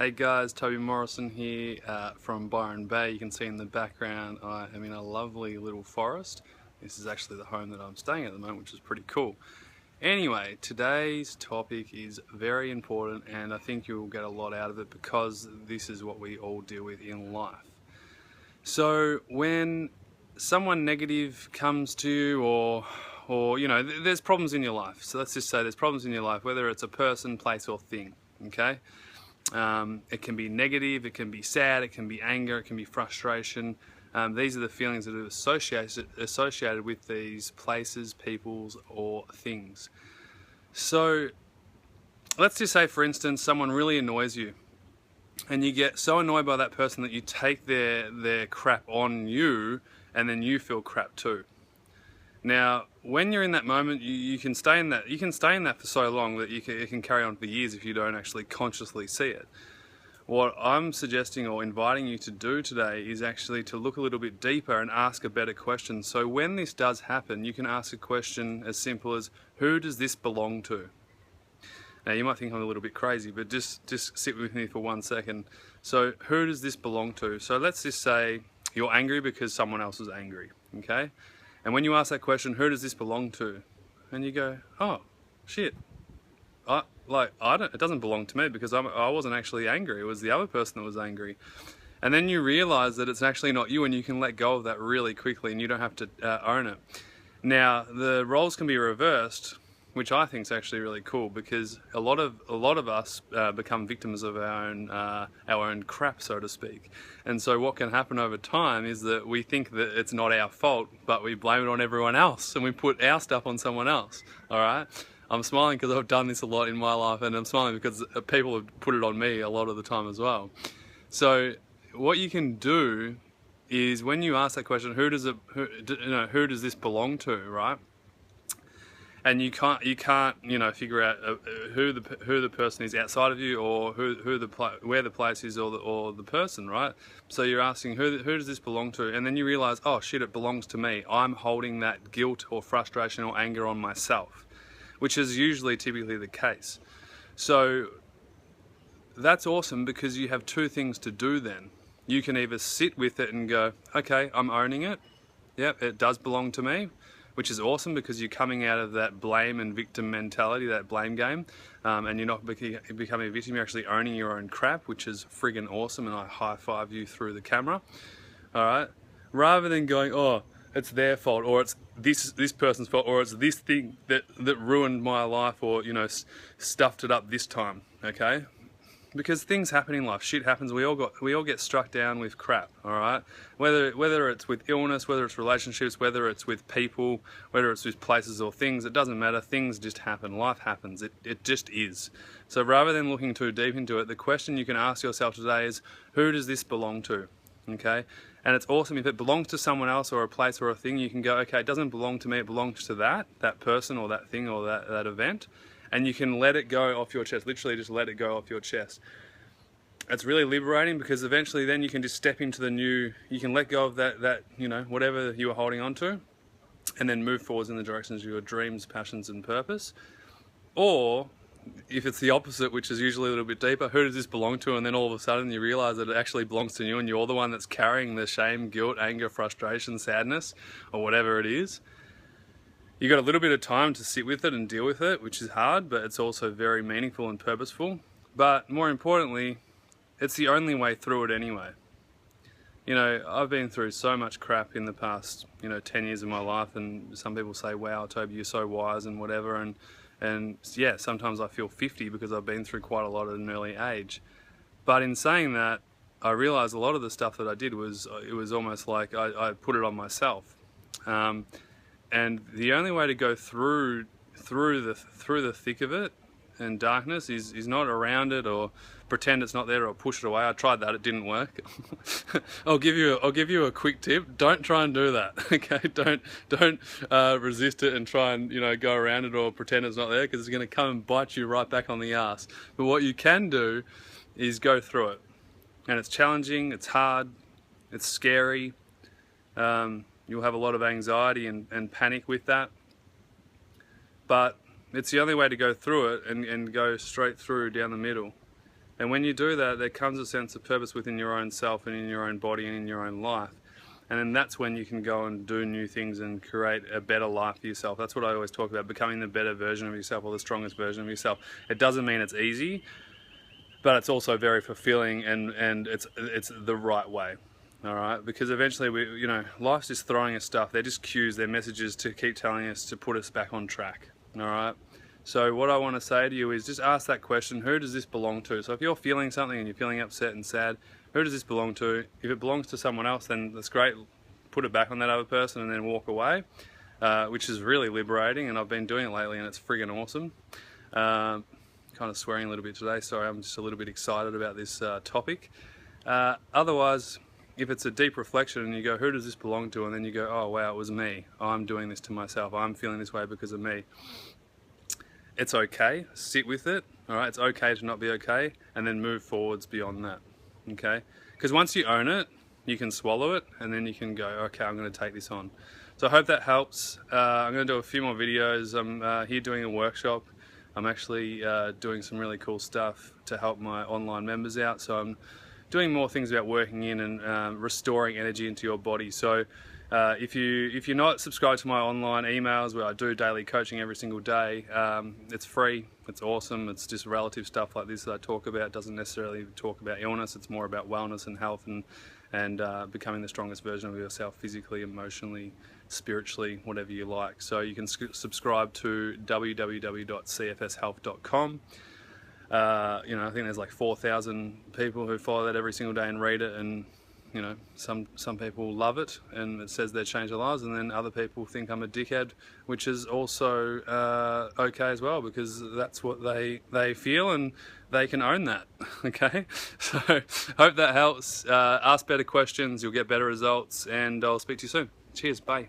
Hey guys, Toby Morrison here from Byron Bay. You can see in the background I am in a lovely little forest. This is actually the home that I'm staying at the moment, which is pretty cool. Anyway, today's topic is very important and I think you'll get a lot out of it because this is what we all deal with in life. So when someone negative comes to you or you know, there's problems in your life. So let's just say there's problems in your life, whether it's a person, place or thing, okay? It can be negative, it can be sad, it can be anger, it can be frustration. These are the feelings that are associated with these places, peoples, or things. So let's just say, for instance, someone really annoys you and you get so annoyed by that person that you take their crap on you and then you feel crap too. Now, when you're in that moment, you can stay in that for so long that it can carry on for years if you don't actually consciously see it. What I'm suggesting or inviting you to do today is actually to look a little bit deeper and ask a better question. So when this does happen, you can ask a question as simple as, who does this belong to? Now you might think I'm a little bit crazy, but just sit with me for 1 second. So who does this belong to? So let's just say you're angry because someone else is angry, okay? And when you ask that question, who does this belong to? And you go, oh, shit. It doesn't belong to me because I wasn't actually angry. It was the other person that was angry. And then you realize that it's actually not you and you can let go of that really quickly and you don't have to own it. Now, the roles can be reversed, which I think is actually really cool because a lot of us become victims of our own crap, so to speak. And so what can happen over time is that we think that it's not our fault, but we blame it on everyone else and we put our stuff on someone else. All right. I'm smiling because I've done this a lot in my life, and I'm smiling because people have put it on me a lot of the time as well. So what you can do is when you ask that question, who does this belong to, right? And you can't figure out who the person is outside of you or where the place is or the person, right? So you're asking who does this belong to, and then you realize, oh shit, it belongs to me. I'm holding that guilt or frustration or anger on myself, which is typically the case. So that's awesome because you have two things to do then. You can either sit with it and go, okay, I'm owning it. Yep, it does belong to me, which is awesome because you're coming out of that blame and victim mentality, that blame game, and you're not becoming a victim, you're actually owning your own crap, which is friggin' awesome, and I high-five you through the camera, all right? Rather than going, oh, it's their fault, or it's this person's fault, or it's this thing that ruined my life, or stuffed it up this time, okay? Because things happen in life, shit happens. We all get struck down with crap, all right? Whether it's with illness, whether it's relationships, whether it's with people, whether it's with places or things, it doesn't matter. Things just happen. Life happens. It just is. So rather than looking too deep into it, the question you can ask yourself today is, who does this belong to? Okay? And it's awesome if it belongs to someone else or a place or a thing, you can go, okay, it doesn't belong to me, it belongs to that person or that thing or that event. And you can let it go off your chest, literally just let it go off your chest. It's really liberating because eventually then you can just step into the new, you can let go of that whatever you were holding on to and then move forwards in the directions of your dreams, passions and purpose. Or if it's the opposite, which is usually a little bit deeper, who does this belong to? And then all of a sudden you realize that it actually belongs to you and you're the one that's carrying the shame, guilt, anger, frustration, sadness, or whatever it is. You got a little bit of time to sit with it and deal with it, which is hard, but it's also very meaningful and purposeful. But more importantly, it's the only way through it anyway. I've been through so much crap in the past, 10 years of my life, and some people say, wow, Toby, you're so wise and whatever, and yeah, sometimes I feel 50 because I've been through quite a lot at an early age. But in saying that, I realized a lot of the stuff that I did was almost like I put it on myself. And the only way to go through the thick of it and darkness is not around it or pretend it's not there or push it away. I tried that, it didn't work. I'll give you a quick tip. Don't try and do that. Okay, don't resist it and try and go around it or pretend it's not there, because it's going to come and bite you right back on the ass. But what you can do is go through it, and it's challenging, it's hard, it's scary. You'll have a lot of anxiety and panic with that, but it's the only way to go through it and go straight through down the middle. And when you do that, there comes a sense of purpose within your own self and in your own body and in your own life. And then that's when you can go and do new things and create a better life for yourself. That's what I always talk about, becoming the better version of yourself, or the strongest version of yourself. It doesn't mean it's easy, but it's also very fulfilling, and it's the right way. All right, because eventually life's just throwing us stuff. They're just cues, they're messages to keep telling us to put us back on track. All right. So what I want to say to you is just ask that question, who does this belong to? So if you're feeling something and you're feeling upset and sad, who does this belong to? If it belongs to someone else, then that's great. Put it back on that other person and then walk away, which is really liberating, and I've been doing it lately and it's friggin' awesome. Kind of swearing a little bit today, sorry, I'm just a little bit excited about this topic. Otherwise, if it's a deep reflection and you go, who does this belong to? And then you go, oh wow, it was me. I'm doing this to myself. I'm feeling this way because of me. It's okay, sit with it, all right? It's okay to not be okay, and then move forwards beyond that, okay? Because once you own it, you can swallow it, and then you can go, okay, I'm gonna take this on. So I hope that helps. I'm gonna do a few more videos. I'm here doing a workshop. I'm actually doing some really cool stuff to help my online members out. So I'm doing more things about working in and restoring energy into your body. So if you're not subscribed to my online emails where I do daily coaching every single day, it's free, it's awesome, it's just relative stuff like this that I talk about. It doesn't necessarily talk about illness, it's more about wellness and health and becoming the strongest version of yourself physically, emotionally, spiritually, whatever you like. So you can subscribe to www.cfshealth.com. I think there's like 4,000 people who follow that every single day and read it, and some people love it and it says they changed their lives, and then other people think I'm a dickhead, which is also okay as well, because that's what they feel and they can own that. Okay, so hope that helps. Ask better questions, you'll get better results, and I'll speak to you soon. Cheers, bye.